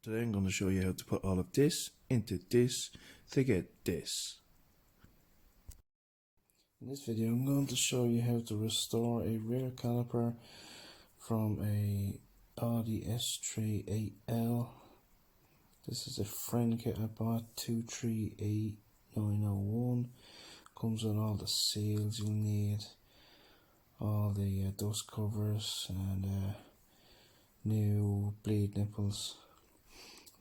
Today I'm going to show you how to put all of this into this to get this. In this video I'm going to show you how to restore a rear caliper from a Audi S38L. This is a friend kit I bought, 238901. Comes with all the seals you'll need, all the dust covers and new bleed nipples.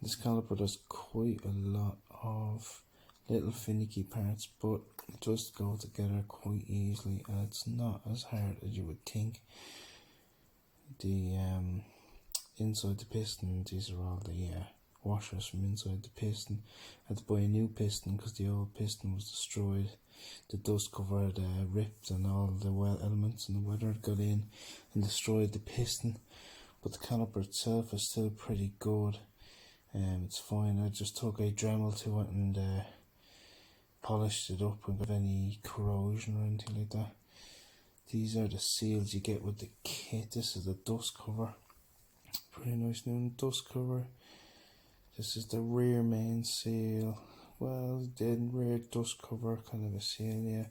This caliper does quite a lot of little finicky parts, but it does go together quite easily, and it's not as hard as you would think. The inside the piston, these are all the washers from inside the piston. I had to buy a new piston because the old piston was destroyed. The dust cover had ripped and all the wet elements and the weather had got in and destroyed the piston, but the caliper itself is still pretty good. It's fine. I just took a Dremel to it and polished it up and got any corrosion or anything like that. These are the seals you get with the kit. This is the dust cover, pretty nice new dust cover. This is the rear main seal, well, the rear dust cover kind of a seal, yeah.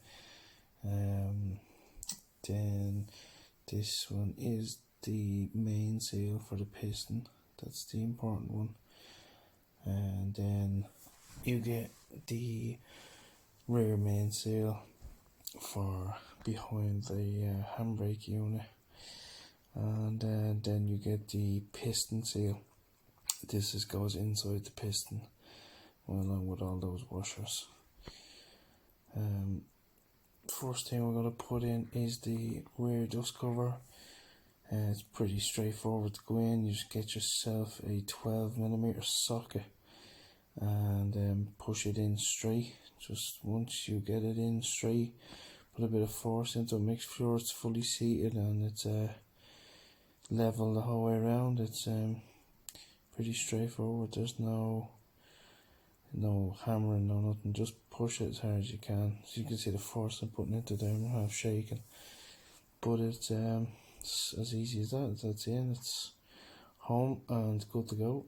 Then this one is the main seal for the piston, that's the important one. And then you get the rear main seal for behind the handbrake unit, and then you get the piston seal. This goes inside the piston along with all those washers. First thing we're going to put in is the rear dust cover. It's pretty straightforward to go in. You just get yourself a 12mm socket and push it in straight. Just once you get it in straight, put a bit of force into it, make sure it's fully seated and it's level the whole way around. It's pretty straightforward. There's no hammering, no nothing. Just push it as hard as you can. So you can see the force I'm putting into there. I'm half shaking, but it's as easy as that. That's in. It's home and good to go.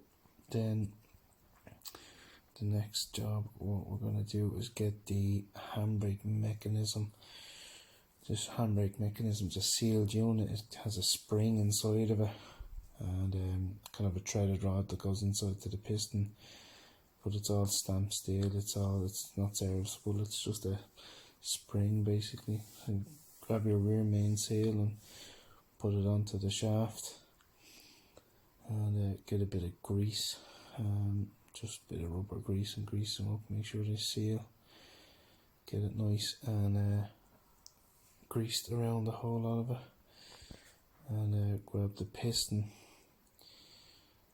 Then the next job, what we're going to do is get the handbrake mechanism. This handbrake mechanism is a sealed unit. It has a spring inside of it and kind of a threaded rod that goes inside to the piston, but it's all stamped steel. It's not serviceable. It's just a spring basically. And grab your rear main seal and put it onto the shaft and get a bit of grease, just a bit of rubber grease, and grease them up. Make sure they seal. Get it nice and greased around the whole lot of it, and grab the piston.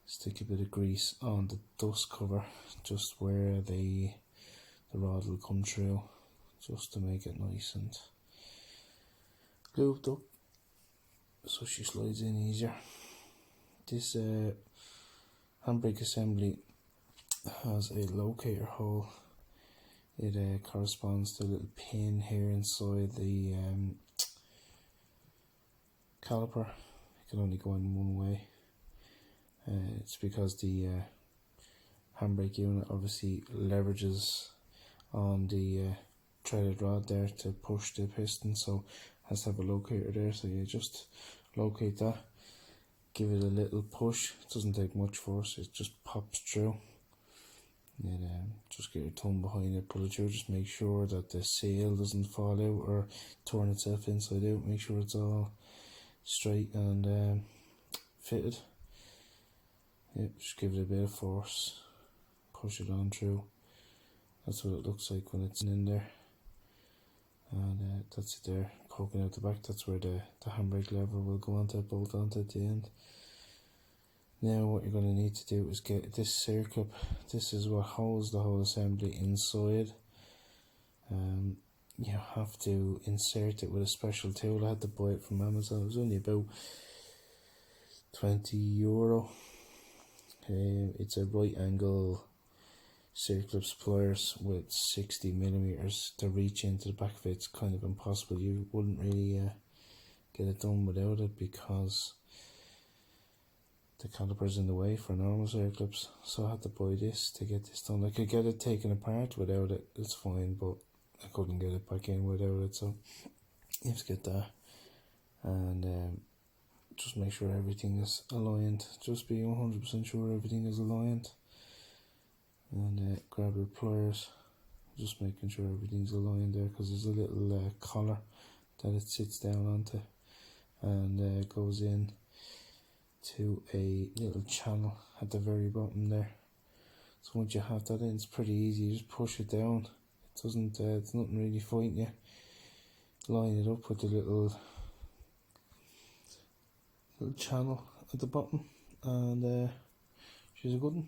Stick a bit of grease on the dust cover, just where the rod will come through, just to make it nice and lubed up, so she slides in easier. This handbrake assembly has a locator hole. It corresponds to a little pin here inside the caliper. It can only go in one way. It's because the handbrake unit obviously leverages on the threaded rod there to push the piston, so it has to have a locator there. So you just locate that, give it a little push. It doesn't take much force, it just pops through. Then just get your thumb behind it, pull it through. Just make sure that the seal doesn't fall out or turn itself inside out. Make sure it's all straight and fitted. Yeah, just give it a bit of force, push it on through. That's what it looks like when it's in there, and that's it there, poking out the back. That's where the handbrake lever will go onto, bolt onto at the end. Now what you're going to need to do is get this circuit. This is what holds the whole assembly inside. You have to insert it with a special tool. I had to buy it from Amazon. It was only about €20. It's a right angle circular pliers with 60mm to reach into the back of it. It's kind of impossible. You wouldn't really get it done without it, because the calipers in the way for normal circlips, so I had to buy this to get this done. I could get it taken apart without it, it's fine, but I couldn't get it back in without it, so you have to get that. And just make sure everything is aligned, just be 100% sure everything is aligned. And grab your pliers, just making sure everything's aligned there, because there's a little collar that it sits down onto, and goes in to a little channel at the very bottom there. So once you have that in, it's pretty easy, you just push it down. It doesn't, it's nothing really fighting you. Line it up with the little channel at the bottom, and she's a good one.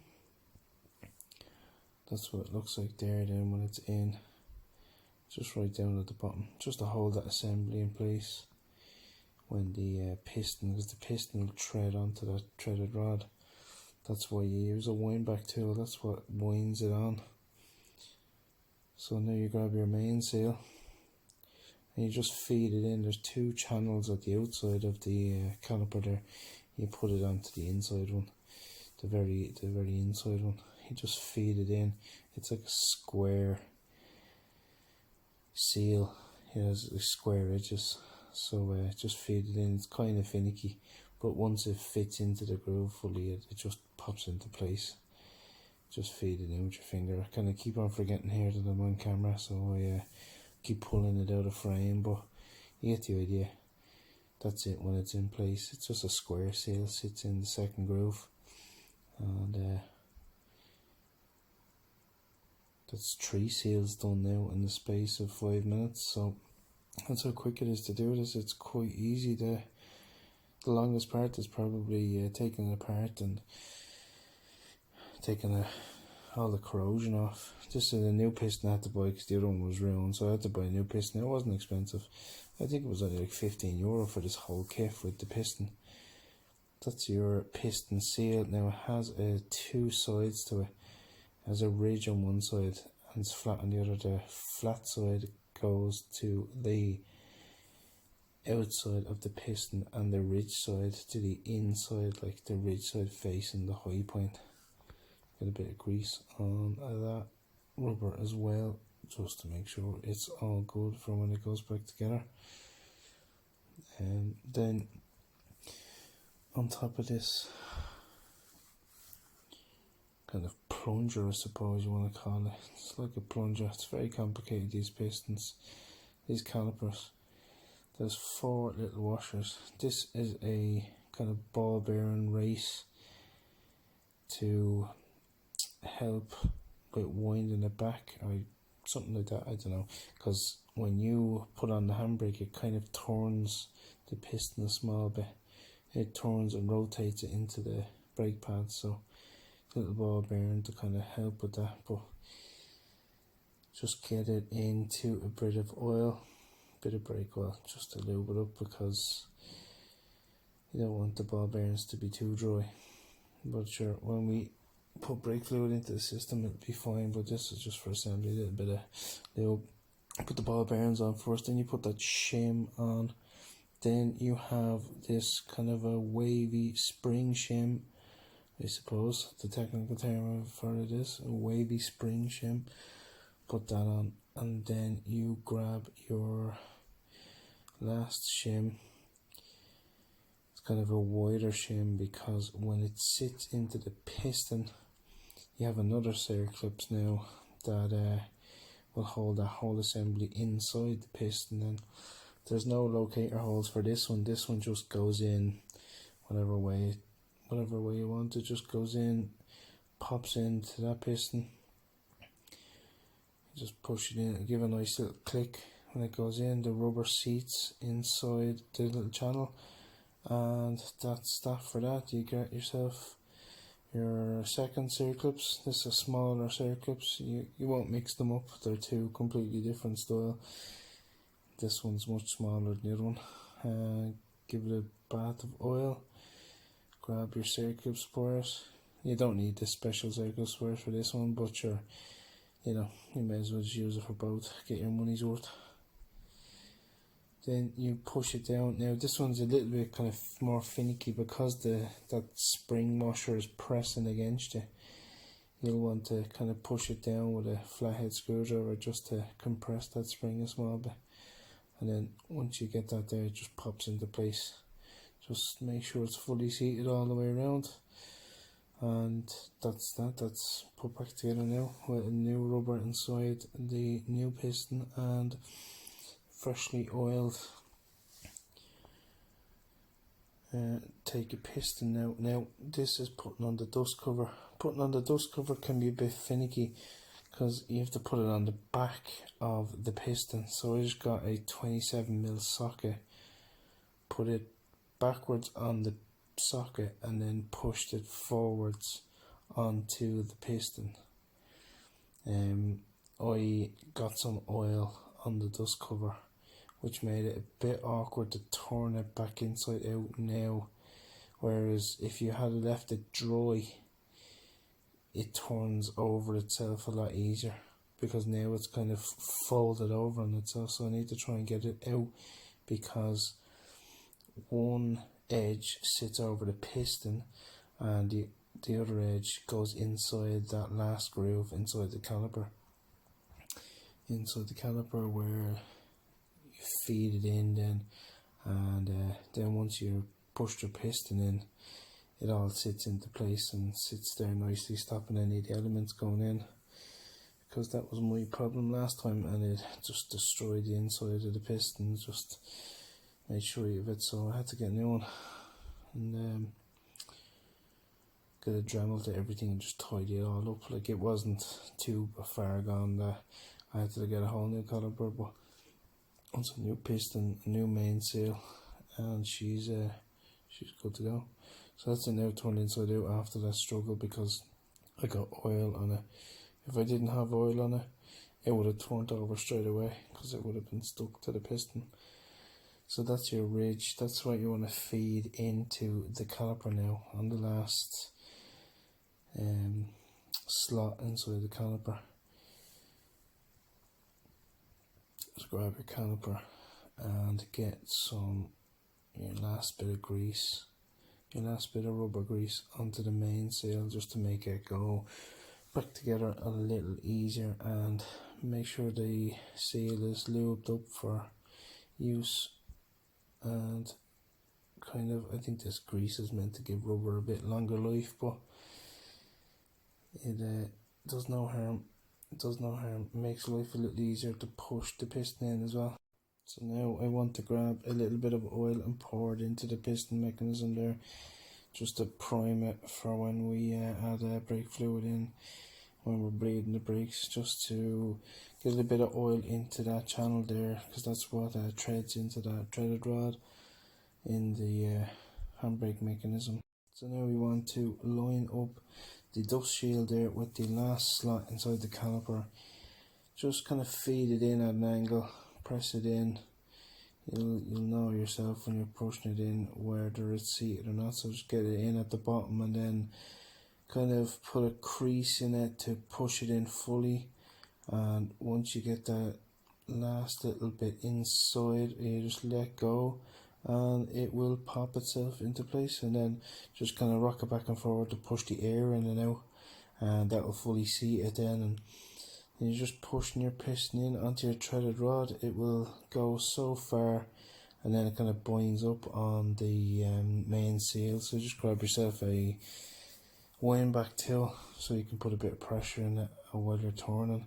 That's what it looks like there then when it's in. Just right down at the bottom, just to hold that assembly in place when the piston, because the piston will tread onto that threaded rod. That's why you use a wind back tool, that's what winds it on. So now you grab your main seal and you just feed it in. There's two channels at the outside of the caliper there. You put it onto the inside one, the very inside one. You just feed it in. It's like a square seal. It has square edges, so just feed it in. It's kind of finicky, but once it fits into the groove fully, it just pops into place. Just feed it in with your finger. I kind of keep on forgetting here that I'm on camera, so I keep pulling it out of frame, but you get the idea. That's it when it's in place. It's just a square seal, sits in the second groove, and that's 3 seals done now in the space of 5 minutes. So that's how quick it is to do this. It's quite easy. The longest part is probably taking it apart and taking all the corrosion off. This is a new piston I had to buy because the other one was ruined, so I had to buy a new piston. It wasn't expensive. I think it was only like €15 for this whole kit with the piston. That's your piston seal. Now it has 2 sides to it. It has a ridge on one side and it's flat on the other. The flat side goes to the outside of the piston and the ridge side to the inside, like the ridge side facing the high point. Get a bit of grease on that rubber as well, just to make sure it's all good for when it goes back together. And then on top of this kind of plunger, I suppose you want to call it, it's like a plunger. It's very complicated, these pistons, these calipers. There's 4 little washers. This is a kind of ball bearing race to help with winding it back or something like that, I don't know, because when you put on the handbrake it kind of turns the piston a small bit. It turns and rotates it into the brake pad, so little ball bearing to kind of help with that. But just get it into a bit of oil, bit of brake oil, just to lube it up, because you don't want the ball bearings to be too dry. But sure, when we put brake fluid into the system it'll be fine, but this is just for assembly. A little bit of lube. Put the ball bearings on first, then you put that shim on, then you have this kind of a wavy spring shim, I suppose the technical term for it is a wavy spring shim. Put that on, and then you grab your last shim. It's kind of a wider shim because when it sits into the piston you have another circlips now that will hold that whole assembly inside the piston. Then there's no locator holes for this one. This one just goes in whatever way you want. It just goes in, pops into that piston. You just push it in, give a nice little click when it goes in. The rubber seats inside the little channel, and that's that for that. You get yourself your second circlips. This is a smaller circlips. You won't mix them up, they're 2 completely different style. This one's much smaller than the other one. Give it a bath of oil. Grab your circlips pliers. You don't need the special circlips pliers for this one, but sure, you know, you may as well just use it for both. Get your money's worth. then you push it down. Now this one's a little bit kind of more finicky because that spring washer is pressing against you. You'll want to kind of push it down with a flathead screwdriver just to compress that spring a small bit, and then once you get that there, it just pops into place. Just make sure it's fully seated all the way around, and that's put back together now with a new rubber inside the new piston and freshly oiled. Take a piston now. Now this is putting on the dust cover. Putting on the dust cover can be a bit finicky because you have to put it on the back of the piston. So I just got a 27mm socket, put it backwards on the socket and then pushed it forwards onto the piston. I got some oil on the dust cover, which made it a bit awkward to turn it back inside out now, whereas if you had left it dry, it turns over itself a lot easier, because now it's kind of folded over on itself. So I need to try and get it out, because one edge sits over the piston and the other edge goes inside that last groove inside the caliper where you feed it in then, and then once you push the piston in, it all sits into place and sits there nicely, stopping any of the elements going in, because that was my problem last time and it just destroyed the inside of the piston, just made sure of it. So I had to get a new one and get a Dremel to everything and just tidy it all up. Like, it wasn't too far gone that I had to get a whole new caliper, but it's a new piston, a new main seal, and she's good to go. So that's it now, turned inside out after that struggle, because I got oil on it. If I didn't have oil on it, it would have turned over straight away because it would have been stuck to the piston. So that's your ridge. That's what you want to feed into the caliper now on the last slot inside the caliper. Just grab your caliper and get your last bit of grease, your last bit of rubber grease onto the main seal, just to make it go back together a little easier, and make sure the seal is lubed up for use. And kind of, I think this grease is meant to give rubber a bit longer life, but it does no harm. It does no harm. It makes life a little easier to push the piston in as well. So now I want to grab a little bit of oil and pour it into the piston mechanism there, just to prime it for when we add brake fluid in, when we're bleeding the brakes, just to get a little bit of oil into that channel there, because that's what treads into that threaded rod in the handbrake mechanism. So now we want to line up the dust shield there with the last slot inside the caliper. Just kind of feed it in at an angle, press it in. You'll know yourself when you're pushing it in whether it's seated or not, so just get it in at the bottom and then kind of put a crease in it to push it in fully. And once you get that last little bit inside, you just let go and it will pop itself into place, and then just kind of rock it back and forward to push the air in and out, and that will fully seat it then. And you're just pushing your piston in onto your threaded rod. It will go so far and then it kind of binds up on the main seal. So just grab yourself a wind back tool so you can put a bit of pressure in it while you're turning.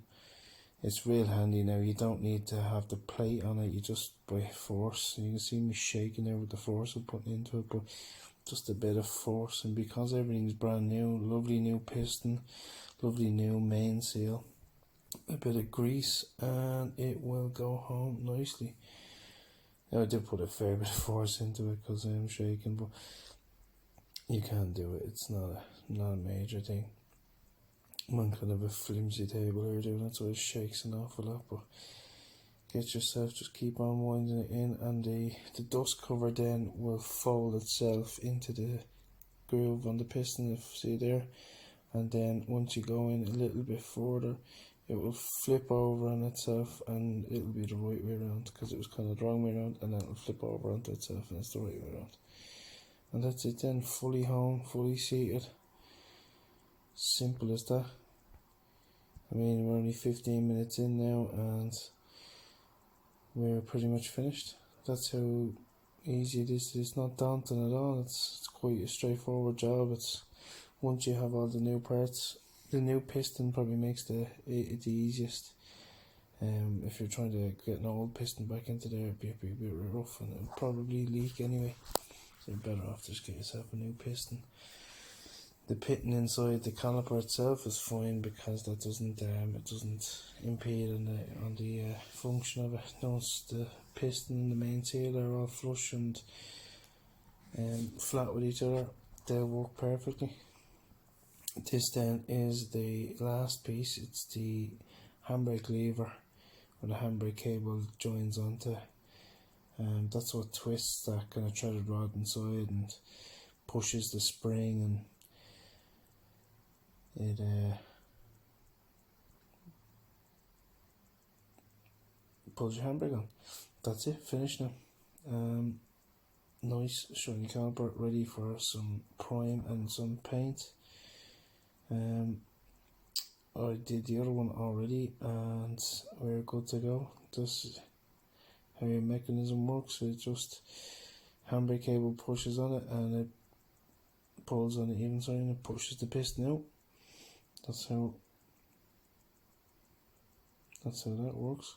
It's real handy now. You don't need to have the plate on it, you just by force. You can see me shaking there with the force I'm putting into it, but just a bit of force. And because everything's brand new, lovely new piston, lovely new main seal, a bit of grease, and it will go home nicely. Now I did put a fair bit of force into it because I'm shaking, but you can do it. It's not a major thing. I'm on kind of a flimsy table here doing it, so it shakes an awful lot, but get yourself, just keep on winding it in, and the dust cover then will fold itself into the groove on the piston, if you see there. And then once you go in a little bit further, it will flip over on itself and it'll be the right way around, because it was kind of the wrong way around, and then it'll flip over onto itself and it's the right way around. And that's it then, fully home, fully seated. Simple as that. I mean, we're only 15 minutes in now and we're pretty much finished. That's how easy it is. It's not daunting at all. It's quite a straightforward job. It's once you have all the new parts, the new piston probably makes the easiest. If you're trying to get an old piston back into there, it'd be a bit rough and it'll probably leak anyway. So you're better off just get yourself a new piston. The pitting inside the caliper itself is fine, because that doesn't impede on the function of it. Notice the piston and the main seal are all flush and flat with each other. They'll work perfectly. This then is the last piece. It's the handbrake lever, where the handbrake cable joins onto. That's what twists that kind of threaded rod inside and pushes the spring, and it pulls your handbrake on. That's it, finished now. Nice shiny caliper, ready for some prime and some paint. I did the other one already and we're good to go. This is how your mechanism works. It just handbrake cable pushes on it and it pulls on the even side and it pushes the piston out. That's how that works.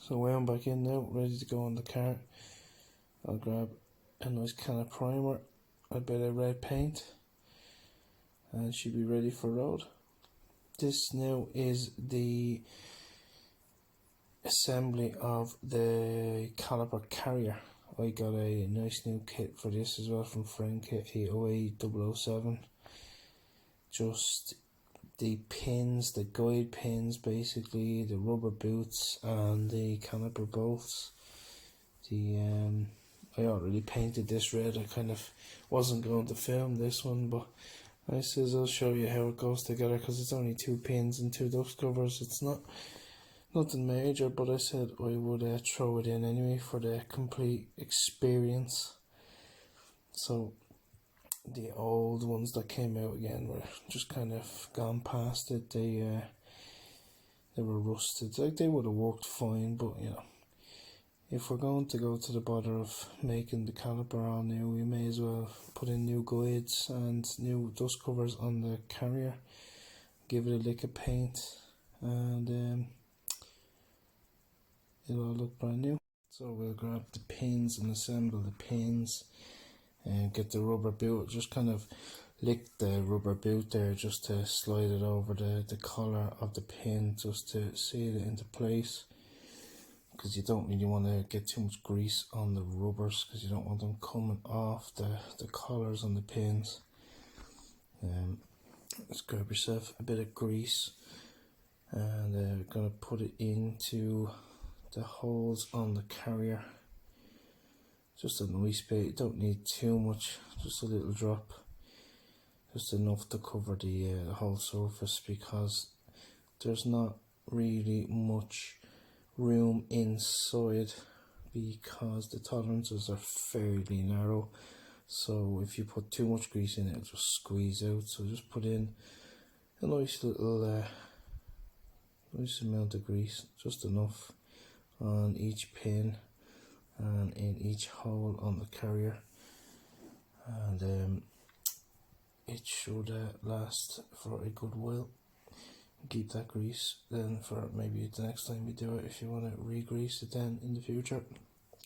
So when I'm back in now, ready to go on the car, I'll grab a nice can of primer, a bit of red paint, and she'll be ready for road. This now is the assembly of the caliper carrier. I got a nice new kit for this as well from Friend Kit, a 08007. Just the pins, the guide pins basically, the rubber boots and the caliper bolts. I already painted this red. I kind of wasn't going to film this one, but I says I'll show you how it goes together, because it's only 2 pins and 2 dust covers. It's nothing major, but I said I would throw it in anyway for the complete experience. So the old ones that came out again were just kind of gone past it. They were rusted. Like, they would have worked fine, but you know, if we're going to go to the bother of making the caliper all new, we may as well put in new guides and new dust covers on the carrier, give it a lick of paint, and it'll all look brand new. So we'll grab the pins and assemble the pins and get the rubber boot. Just kind of lick the rubber boot there just to slide it over the collar of the pin, just to seal it into place, because you don't really want to get too much grease on the rubbers, because you don't want them coming off the collars on the pins. Just grab yourself a bit of grease and we're going to put it into the holes on the carrier. Just a nice bit, you don't need too much, just a little drop, just enough to cover the whole surface, because there's not really much room inside, because the tolerances are fairly narrow. So if you put too much grease in, it'll just squeeze out. So just put in a nice little nice amount of grease, just enough on each pin and in each hole on the carrier, and it should last for a good while. Keep that grease then for maybe the next time you do it, if you want to re-grease it then in the future.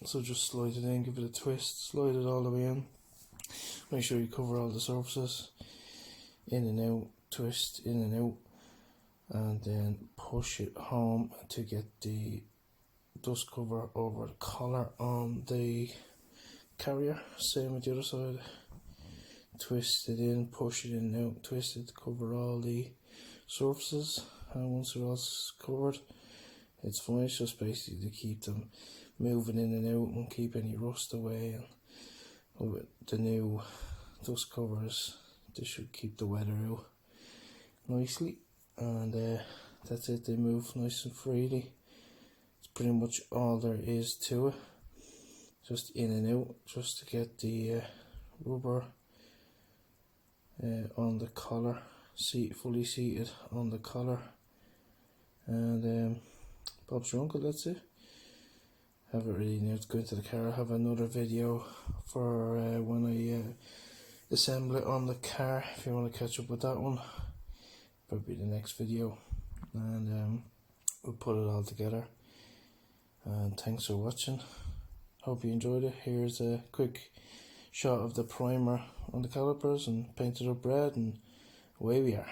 So just slide it in, give it a twist, slide it all the way in, make sure you cover all the surfaces, in and out, twist in and out, and then push it home to get the dust cover over the collar on the carrier. Same with the other side, twist it in, push it in and out, twist it to cover all the surfaces, and once they're all covered, it's fine. It's just basically to keep them moving in and out and keep any rust away, and with the new dust covers, this should keep the weather out nicely. And that's it. They move nice and freely. It's pretty much all there is to it. Just in and out, just to get the rubber on the collar, fully seated on the collar, and Bob's your uncle. That's it. Haven't really needed to go into the car. I have another video for when I assemble it on the car, if you want to catch up with that one. Probably the next video, and we'll put it all together. And thanks for watching. Hope you enjoyed it. Here's a quick shot of the primer on the calipers and painted up red, and away we are.